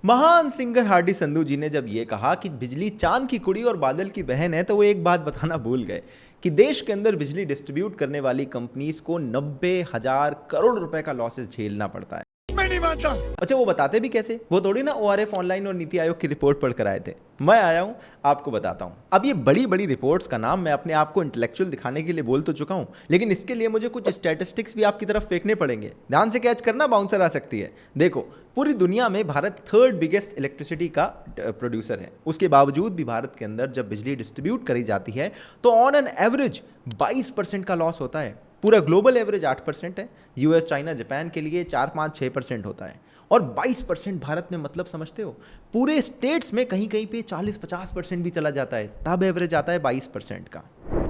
महान singer Hardy Sandhu जी ने जब ये कहा कि बिजली चांद की कुड़ी और बादल की बहन है, तो वो एक बात बताना भूल गए कि देश के अंदर बिजली डिस्ट्रीब्यूट करने वाली कंपनीज को 90,000 करोड़ रुपए का लॉसेस झेलना पड़ता है। मैं नहीं मानता। अच्छा, वो बताते भी कैसे? वो थोड़ी ना ओआरएफ ऑनलाइन और नीति आयोग की रिपोर्ट पढ़कर आए थे। मैं आया हूं, आपको बताता हूं। अब ये बड़ी बड़ी रिपोर्ट्स का नाम मैं अपने आप को इंटेलेक्चुअल दिखाने के लिए बोल तो चुका हूं, लेकिन इसके लिए मुझे कुछ स्टैटिस्टिक्स भी आपकी तरफ फेंकने पड़ेंगे। ध्यान से कैच करना, बाउंसर आ सकती है। देखो, पूरी दुनिया में भारत 3rd बिगेस्ट इलेक्ट्रिसिटी का प्रोड्यूसर है। उसके बावजूद भी भारत के अंदर जब बिजली डिस्ट्रीब्यूट करी जाती है तो ऑन एन एवरेज 22% का लॉस होता है। पूरा ग्लोबल एवरेज 8% है। यूएस, चाइना, जापान के लिए 4-5-6% होता है, और 22% भारत में, मतलब समझते हो, पूरे स्टेट्स में कहीं कहीं पे 40-50% भी चला जाता है, तब एवरेज आता है 22% का।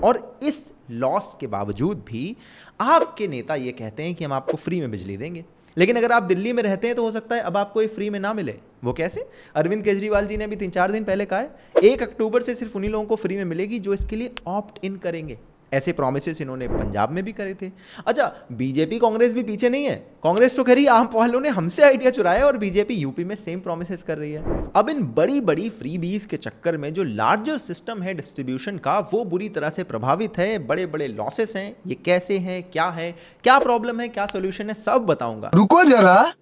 और इस लॉस के बावजूद भी आपके नेता ये कहते हैं कि हम आपको फ्री में बिजली देंगे। लेकिन अगर आप दिल्ली में रहते हैं तो हो सकता है अब आपको ये फ्री में ना मिले। वो कैसे? अरविंद केजरीवाल जी ने अभी 3-4 दिन पहले कहा है 1 अक्टूबर से सिर्फ उन्हीं लोगों को फ्री में मिलेगी जो इसके लिए ऑप्ट इन करेंगे। ऐसे प्रोमिसेस इन्होंने पंजाब में भी करे थे। अच्छा, बीजेपी कांग्रेस भी पीछे नहीं है। कांग्रेस तो कह रही है आप वालों ने हमसे आइडिया चुराया, और बीजेपी यूपी में सेम प्रोमिसेस कर रही है। अब इन बड़ी बड़ी फ्रीबीज के चक्कर में जो लार्जर सिस्टम है डिस्ट्रीब्यूशन का, वो बुरी तरह से प्रभावित है। बड़े बड़े लॉसेस हैं। ये कैसे हैं, क्या प्रॉब्लम है, क्या सोल्यूशन है, सब बताऊंगा। रुको जरा,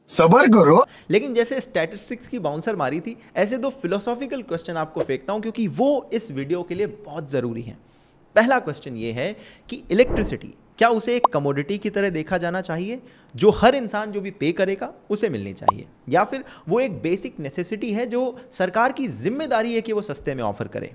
सबर करो। लेकिन जैसे स्टैटिस्टिक्स की बाउंसर मारी थी, ऐसे दो फिलोसॉफिकल क्वेश्चन आपको फेंकता हूं, क्योंकि वो इस वीडियो के लिए बहुत जरूरी है। पहला क्वेश्चन ये है कि इलेक्ट्रिसिटी क्या उसे एक कमोडिटी की तरह देखा जाना चाहिए जो हर इंसान जो भी पे करेगा उसे मिलनी चाहिए, या फिर वो एक बेसिक नेसेसिटी है जो सरकार की जिम्मेदारी है कि वो सस्ते में ऑफर करे?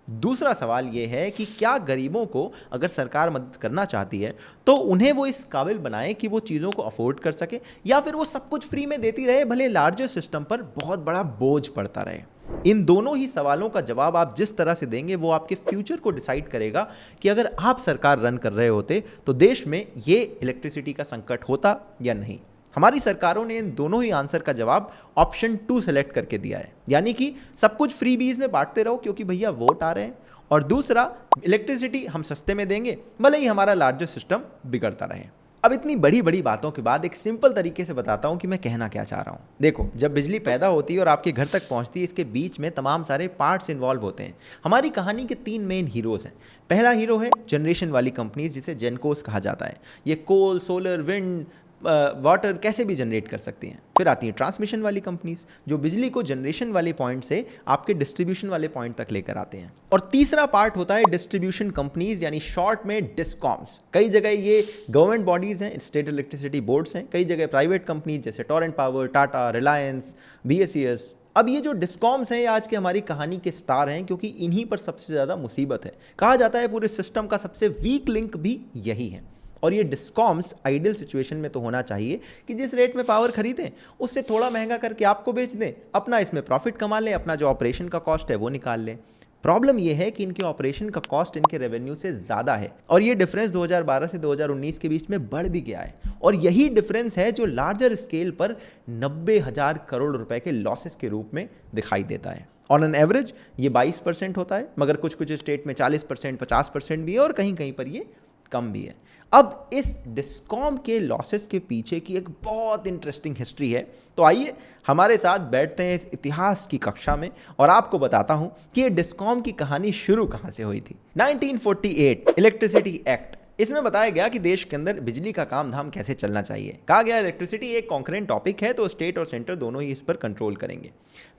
दूसरा सवाल ये है कि क्या गरीबों को अगर सरकार मदद करना चाहती है तो उन्हें वो इस काबिल बनाए कि वो चीज़ों को अफोर्ड कर सके, या फिर वो सब कुछ फ्री में देती रहे, भले लार्जर सिस्टम पर बहुत बड़ा बोझ पड़ता रहे? इन दोनों ही सवालों का जवाब आप जिस तरह से देंगे वो आपके फ्यूचर को डिसाइड करेगा कि अगर आप सरकार रन कर रहे होते तो देश में ये इलेक्ट्रिसिटी का संकट होता या नहीं। हमारी सरकारों ने इन दोनों ही आंसर का जवाब ऑप्शन 2 सेलेक्ट करके दिया है, यानी कि सब कुछ फ्री बीज में बांटते रहो क्योंकि भैया वोट आ रहे हैं, और दूसरा, इलेक्ट्रिसिटी हम सस्ते में देंगे भले ही हमारा लार्जर सिस्टम बिगड़ता रहे। अब इतनी बड़ी बड़ी बातों के बाद एक सिंपल तरीके से बताता हूं कि मैं कहना क्या चाह रहा हूं। देखो, जब बिजली पैदा होती है और आपके घर तक पहुंचती है, इसके बीच में तमाम सारे पार्ट्स इन्वॉल्व होते हैं। हमारी कहानी के 3 मेन हीरोज हैं। पहला हीरो है जनरेशन वाली कंपनीज, जिसे जेनकोस कहा जाता है। ये कोल, सोलर, विंड, वाटर कैसे भी जनरेट कर सकती हैं। फिर आती हैं ट्रांसमिशन वाली कंपनीज, जो बिजली को जनरेशन वाले पॉइंट से आपके डिस्ट्रीब्यूशन वाले पॉइंट तक लेकर आते हैं। और तीसरा पार्ट होता है डिस्ट्रीब्यूशन कंपनीज, यानी शॉर्ट में डिस्कॉम्स। कई जगह ये गवर्नमेंट बॉडीज हैं, स्टेट इलेक्ट्रिसिटी बोर्ड्स हैं, कई जगह प्राइवेट कंपनीज जैसे Torrent power, Tata, Reliance, BSES। अब ये जो डिस्कॉम्स हैं, ये आज की हमारी कहानी के स्टार हैं, क्योंकि इन्हीं पर सबसे ज़्यादा मुसीबत है। कहा जाता है पूरे सिस्टम का सबसे वीक लिंक भी यही है। और ये डिस्कॉम्स आइडियल सिचुएशन में तो होना चाहिए कि जिस रेट में पावर खरीदें उससे थोड़ा महंगा करके आपको बेच दें, अपना इसमें प्रॉफिट कमा लें, अपना जो ऑपरेशन का कॉस्ट है वो निकाल लें। प्रॉब्लम ये है कि इनके ऑपरेशन का कॉस्ट इनके रेवेन्यू से ज़्यादा है, और ये डिफरेंस 2012 से 2019 के बीच में बढ़ भी गया है। और यही डिफरेंस है जो लार्जर स्केल पर 90,000 करोड़ रुपए के लॉसेस के रूप में दिखाई देता है। ऑन एन एवरेज ये 22% होता है, मगर कुछ कुछ स्टेट में 40%, 50% भी है, और कहीं कहीं पर ये कम भी है। अब इस डिस्कॉम के लॉसेस के पीछे की एक बहुत इंटरेस्टिंग हिस्ट्री है, तो आइए हमारे साथ बैठते हैं इस इतिहास की कक्षा में और आपको बताता हूं कि ये डिस्कॉम की कहानी शुरू कहां से हुई थी। 1948 इलेक्ट्रिसिटी एक्ट, इसमें बताया गया कि देश के अंदर बिजली का काम धाम कैसे चलना चाहिए। कहा गया इलेक्ट्रिसिटी एक कॉन्करेंट टॉपिक है, तो स्टेट और सेंटर दोनों ही इस पर कंट्रोल करेंगे।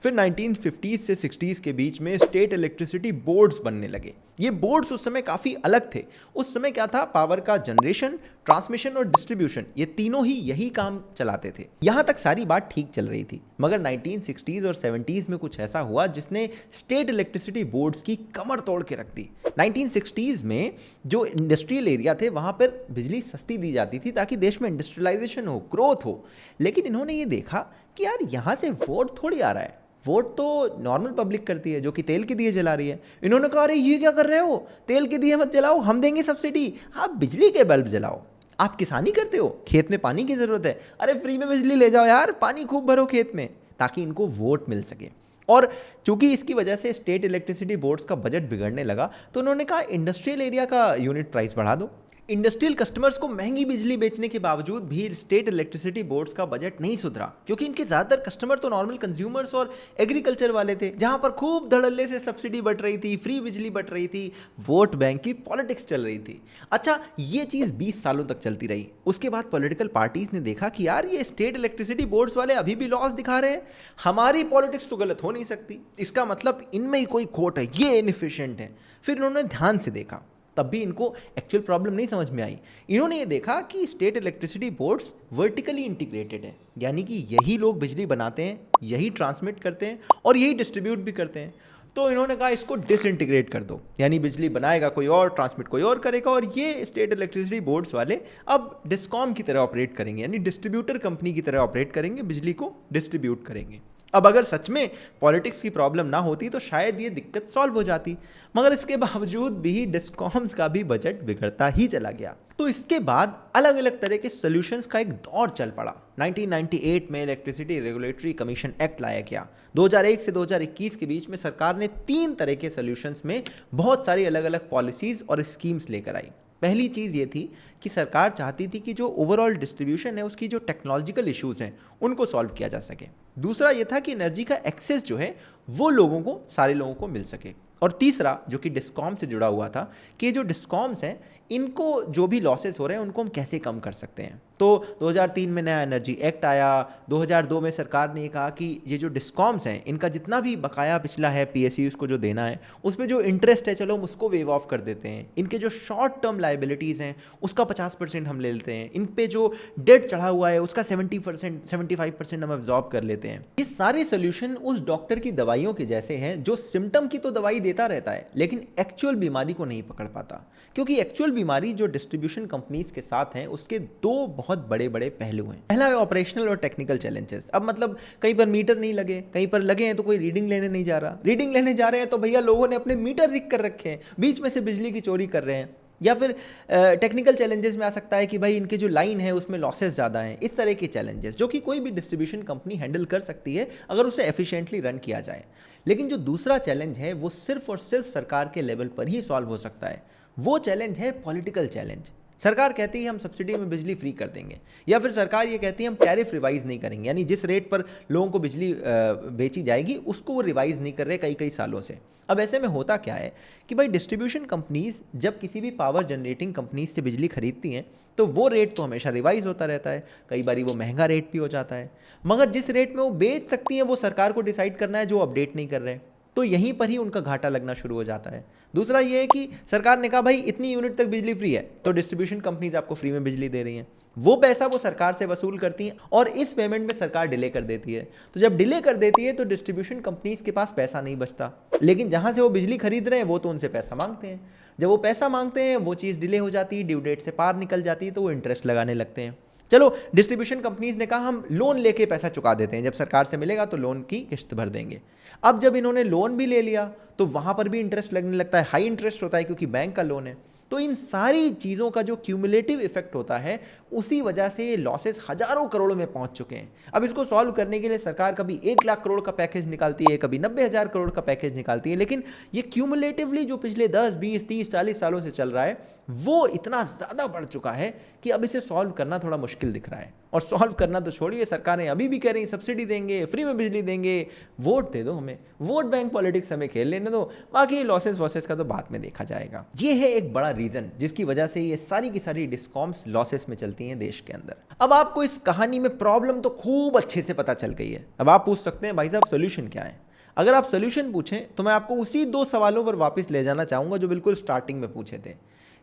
फिर 1950s से 60s के बीच में स्टेट इलेक्ट्रिसिटी बोर्ड्स बनने लगे। ये बोर्ड्स उस समय काफ़ी अलग थे। उस समय क्या था, पावर का जनरेशन, ट्रांसमिशन और डिस्ट्रीब्यूशन, ये तीनों ही यही काम चलाते थे। यहाँ तक सारी बात ठीक चल रही थी, मगर 1960s और 70s में कुछ ऐसा हुआ जिसने स्टेट इलेक्ट्रिसिटी बोर्ड्स की कमर तोड़ के रख दी। 1960s में जो इंडस्ट्रियल एरिया थे वहाँ पर बिजली सस्ती दी जाती थी ताकि देश में इंडस्ट्रियलाइजेशन हो, ग्रोथ हो। लेकिन इन्होंने ये देखा कि यार यहाँ से वोट थोड़ी आ रहा है, वोट तो नॉर्मल पब्लिक करती है जो कि तेल के दिए जला रही है। इन्होंने कहा अरे ये क्या कर रहे हो, तेल के दिए मत जलाओ, हम देंगे सब्सिडी, आप बिजली के बल्ब जलाओ। आप किसानी करते हो, खेत में पानी की ज़रूरत है, अरे फ्री में बिजली ले जाओ यार, पानी खूब भरो खेत में, ताकि इनको वोट मिल सके। और चूंकि इसकी वजह से स्टेट इलेक्ट्रिसिटी बोर्ड्स का बजट बिगड़ने लगा, तो उन्होंने कहा इंडस्ट्रियल एरिया का यूनिट प्राइस बढ़ा दो। इंडस्ट्रियल कस्टमर्स को महंगी बिजली बेचने के बावजूद भी स्टेट इलेक्ट्रिसिटी बोर्ड्स का बजट नहीं सुधरा, क्योंकि इनके ज़्यादातर कस्टमर तो नॉर्मल कंज्यूमर्स और एग्रीकल्चर वाले थे, जहां पर खूब धड़ल्ले से सब्सिडी बढ़ रही थी, फ्री बिजली बढ़ रही थी, वोट बैंक की पॉलिटिक्स चल रही थी। अच्छा, ये चीज़ 20 सालों तक चलती रही। उसके बाद पॉलिटिकल पार्टीज ने देखा कि यार ये स्टेट इलेक्ट्रिसिटी बोर्ड्स वाले अभी भी लॉस दिखा रहे हैं, हमारी पॉलिटिक्स तो गलत हो नहीं सकती, इसका मतलब इनमें ही कोई खोट है, ये इनएफिशिएंट है। फिर इन्होंने ध्यान से देखा, तब भी इनको एक्चुअल प्रॉब्लम नहीं समझ में आई। इन्होंने ये देखा कि state electricity boards vertically integrated है, यानी कि यही लोग बिजली बनाते हैं, यही ट्रांसमिट करते हैं और यही डिस्ट्रीब्यूट भी करते हैं। तो इन्होंने कहा इसको डिसइंटीग्रेट कर दो, यानी बिजली बनाएगा कोई और, ट्रांसमिट कोई और करेगा, और ये स्टेट इलेक्ट्रिसिटी बोर्ड्स वाले अब डिस्कॉम की तरह ऑपरेट करेंगे, यानी डिस्ट्रीब्यूटर कंपनी की तरह ऑपरेट करेंगे, बिजली को डिस्ट्रीब्यूट करेंगे। अब अगर सच में पॉलिटिक्स की प्रॉब्लम ना होती तो शायद ये दिक्कत सॉल्व हो जाती, मगर इसके बावजूद भी डिस्कॉम्स का भी बजट बिगड़ता ही चला गया। तो इसके बाद अलग अलग तरह के सॉल्यूशंस का एक दौर चल पड़ा। 1998 में इलेक्ट्रिसिटी रेगुलेटरी कमीशन एक्ट लाया गया। 2001 से 2021 के बीच में सरकार ने 3 तरह के सॉल्यूशंस में बहुत सारी अलग अलग पॉलिसीज और स्कीम्स लेकर आई। पहली चीज़ ये थी कि सरकार चाहती थी कि जो ओवरऑल डिस्ट्रीब्यूशन है उसकी जो टेक्नोलॉजिकल इश्यूज हैं उनको सॉल्व किया जा सके। दूसरा ये था कि एनर्जी का एक्सेस जो है वो लोगों को, सारे लोगों को मिल सके। और तीसरा जो कि डिस्कॉम से जुड़ा हुआ था कि जो डिस्कॉम्स हैं इनको जो भी लॉसेस हो रहे हैं उनको हम कैसे कम कर सकते हैं। तो 2003 में नया एनर्जी एक्ट आया। 2002 में सरकार ने कहा कि ये जो डिस्कॉम्स हैं इनका जितना भी बकाया पिछला है पीएसयूज़ को जो देना है, उसमें जो इंटरेस्ट है चलो हम उसको वेव ऑफ कर देते हैं। इनके जो शॉर्ट टर्म लाइबिलिटीज़ हैं उसका 50% हम ले लेते हैं। इन पे जो डेट चढ़ा हुआ है उसका 70% 75% हम एब्जॉर्ब कर लेते हैं। ये सारे सोल्यूशन उस डॉक्टर की दवाइयों के जैसे हैं जो सिम्टम की तो दवाई देता रहता है लेकिन एक्चुअल बीमारी को नहीं पकड़ पाता, क्योंकि एक्चुअल बीमारी जो डिस्ट्रीब्यूशन कंपनीज के साथ हैं उसके 2 बहुत बड़े बड़े पहलू हैं। पहला है ऑपरेशनल और टेक्निकल चैलेंजेस। अब मतलब कहीं पर मीटर नहीं लगे, कहीं पर लगे हैं तो कोई रीडिंग लेने नहीं जा रहा, रीडिंग लेने जा रहे हैं तो भैया लोगों ने अपने मीटर रिग कर रखे हैं, बीच में से बिजली की चोरी कर रहे हैं। या फिर टेक्निकल चैलेंजेस में आ सकता है कि भाई इनके जो लाइन है उसमें लॉसेस ज़्यादा हैं। इस तरह के चैलेंजेस जो कि कोई भी डिस्ट्रीब्यूशन कंपनी हैंडल कर सकती है अगर उसे एफिशिएंटली रन किया जाए। लेकिन जो दूसरा चैलेंज है वो सिर्फ और सिर्फ सरकार के लेवल पर ही सॉल्व हो सकता है। वो चैलेंज है पॉलिटिकल चैलेंज। सरकार कहती है हम सब्सिडी में बिजली फ्री कर देंगे, या फिर सरकार ये कहती है हम टैरिफ रिवाइज नहीं करेंगे, यानी जिस रेट पर लोगों को बिजली बेची जाएगी उसको वो रिवाइज नहीं कर रहे कई कई सालों से। अब ऐसे में होता क्या है कि भाई डिस्ट्रीब्यूशन कंपनीज जब किसी भी पावर जनरेटिंग कंपनीज से बिजली खरीदती हैं तो वो रेट तो हमेशा रिवाइज होता रहता है, कई बार वो महंगा रेट भी हो जाता है, मगर जिस रेट में वो बेच सकती हैं वो सरकार को डिसाइड करना है, जो अपडेट नहीं कर रहे हैं, तो यहीं पर ही उनका घाटा लगना शुरू हो जाता है। दूसरा ये है कि सरकार ने कहा भाई इतनी यूनिट तक बिजली फ्री है तो डिस्ट्रीब्यूशन कंपनीज आपको फ्री में बिजली दे रही हैं, वो पैसा वो सरकार से वसूल करती हैं और इस पेमेंट में सरकार डिले कर देती है। तो जब डिले कर देती है तो डिस्ट्रीब्यूशन कंपनीज के पास पैसा नहीं बचता, लेकिन जहां से वो बिजली खरीद रहे हैं वो तो उनसे पैसा मांगते हैं। जब वो पैसा मांगते हैं वो चीज़ डिले हो जाती है, ड्यू डेट से पार निकल जाती है, तो वो इंटरेस्ट लगाने लगते हैं। चलो डिस्ट्रीब्यूशन कंपनीज ने कहा हम लोन लेके पैसा चुका देते हैं, जब सरकार से मिलेगा तो लोन की किस्त भर देंगे। अब जब इन्होंने लोन भी ले लिया तो वहां पर भी इंटरेस्ट लगने लगता है, हाई इंटरेस्ट होता है क्योंकि बैंक का लोन है। तो इन सारी चीज़ों का जो क्यूमुलेटिव इफेक्ट होता है उसी वजह से ये लॉसेस हजारों करोड़ों में पहुंच चुके हैं। अब इसको सॉल्व करने के लिए सरकार कभी 1 लाख करोड़ का पैकेज निकालती है, कभी 90,000 करोड़ का पैकेज निकालती है, लेकिन ये क्यूमुलेटिवली जो पिछले 10, 20, 30, 40 सालों से चल रहा है वो इतना ज़्यादा बढ़ चुका है कि अब इसे सॉल्व करना थोड़ा मुश्किल दिख रहा है। और सॉल्व करना तो छोड़िए, सरकारें अभी भी कह रही सब्सिडी देंगे, फ्री में बिजली देंगे, वोट दे दो हमें, वोट बैंक पॉलिटिक्स हमें खेल लेने दो, बाकी लॉसेस वॉसेस का तो बाद में देखा जाएगा। ये है एक बड़ा रीजन जिसकी वजह से ये सारी की सारी डिस्कॉम्स लॉसेस में चलती हैं देश के अंदर। अब आपको इस कहानी में प्रॉब्लम तो खूब अच्छे से पता चल गई है। अब आप पूछ सकते हैं भाई साहब सोल्यूशन क्या है। अगर आप सोल्यूशन पूछें तो मैं आपको उसी 2 सवालों पर वापस ले जाना चाहूंगा जो बिल्कुल स्टार्टिंग में पूछे थे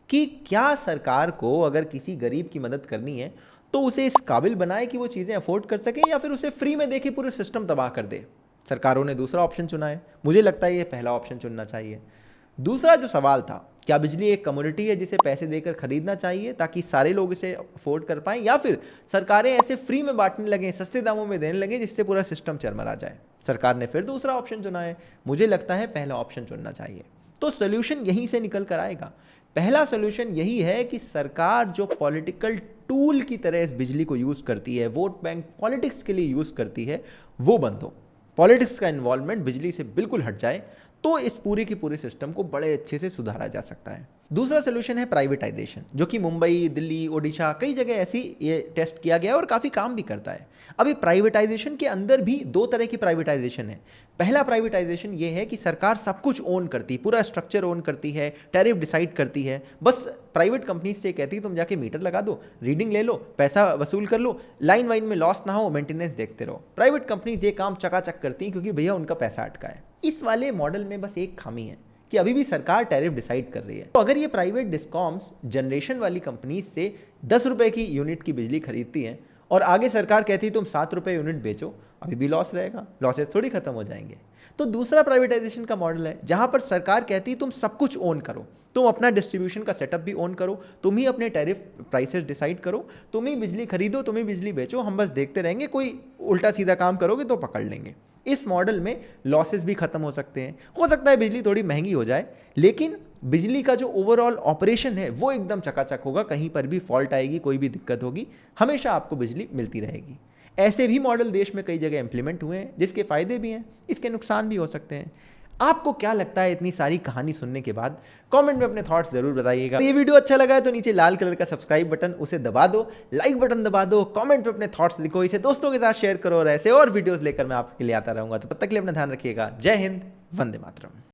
कि क्या सरकार को अगर किसी गरीब की मदद करनी है तो उसे इस काबिल बनाए कि वो चीज़ें अफोर्ड कर सके, या फिर उसे फ्री में देके पूरे सिस्टम तबाह कर दे। सरकारों ने दूसरा ऑप्शन चुना है, मुझे लगता है ये पहला ऑप्शन चुनना चाहिए। दूसरा जो सवाल था, क्या बिजली एक कमोडिटी है जिसे पैसे देकर खरीदना चाहिए ताकि सारे लोग इसे अफोर्ड कर पाएं, या फिर सरकारें ऐसे फ्री में बांटने लगें, सस्ते दामों में देने लगें जिससे पूरा सिस्टम चरमरा जाए। सरकार ने फिर दूसरा ऑप्शन चुना है, मुझे लगता है पहला ऑप्शन चुनना चाहिए। तो सोल्यूशन यहीं से निकल कर आएगा। पहला सोल्यूशन यही है कि सरकार जो पॉलिटिकल टूल की तरह इस बिजली को यूज़ करती है, वोट बैंक पॉलिटिक्स के लिए यूज़ करती है, वो बंद हो। पॉलिटिक्स का इन्वॉल्वमेंट बिजली से बिल्कुल हट जाए तो इस पूरी की पूरी सिस्टम को बड़े अच्छे से सुधारा जा सकता है। दूसरा सोल्यूशन है प्राइवेटाइजेशन, जो कि मुंबई, दिल्ली, ओडिशा कई जगह ऐसी ये टेस्ट किया गया है और काफ़ी काम भी करता है। अभी प्राइवेटाइजेशन के अंदर भी दो तरह की प्राइवेटाइजेशन है। पहला प्राइवेटाइजेशन ये है कि सरकार सब कुछ ओन करती, पूरा स्ट्रक्चर ओन करती है, टैरिफ डिसाइड करती है, बस प्राइवेट कंपनीज से कहती है तुम जाके मीटर लगा दो, रीडिंग ले लो, पैसा वसूल कर लो, लाइन वाइन में लॉस ना हो, मेंटेनेंस देखते रहो। प्राइवेट कंपनीज ये काम चकाचक करती हैं क्योंकि भैया उनका पैसा अटका है। इस वाले मॉडल में बस एक खामी है कि अभी भी सरकार टैरिफ डिसाइड कर रही है। तो अगर ये प्राइवेट डिस्कॉम्स जनरेशन वाली कंपनीज से 10 रुपए की यूनिट की बिजली खरीदती हैं और आगे सरकार कहती है तुम 7 रुपए यूनिट बेचो, अभी भी लॉस रहेगा, लॉसेस थोड़ी खत्म हो जाएंगे। तो दूसरा प्राइवेटाइजेशन का मॉडल है जहां पर सरकार कहती है तुम सब कुछ ओन करो, तुम अपना डिस्ट्रीब्यूशन का सेटअप भी ओन करो, तुम ही अपने टैरिफ प्राइसेस डिसाइड करो, तुम ही बिजली खरीदो, तुम ही बिजली बेचो, हम बस देखते रहेंगे, कोई उल्टा सीधा काम करोगे तो पकड़ लेंगे। इस मॉडल में लॉसेस भी खत्म हो सकते हैं, हो सकता है बिजली थोड़ी महंगी हो जाए, लेकिन बिजली का जो ओवरऑल ऑपरेशन है वो एकदम चकाचक होगा, कहीं पर भी फॉल्ट आएगी, कोई भी दिक्कत होगी, हमेशा आपको बिजली मिलती रहेगी। ऐसे भी मॉडल देश में कई जगह इंप्लीमेंट हुए हैं, जिसके फायदे भी हैं, इसके नुकसान भी हो सकते हैं। आपको क्या लगता है इतनी सारी कहानी सुनने के बाद? कमेंट में अपने थॉट्स जरूर बताइएगा। ये वीडियो अच्छा लगा है तो नीचे लाल कलर का सब्सक्राइब बटन उसे दबा दो, लाइक बटन दबा दो, कमेंट में अपने थॉट्स लिखो, इसे दोस्तों के साथ शेयर करो और ऐसे और वीडियोस लेकर मैं आपके लिए आता रहूंगा। तो तब तक के लिए अपना ध्यान रखिएगा। जय हिंद, वंदे मातरम।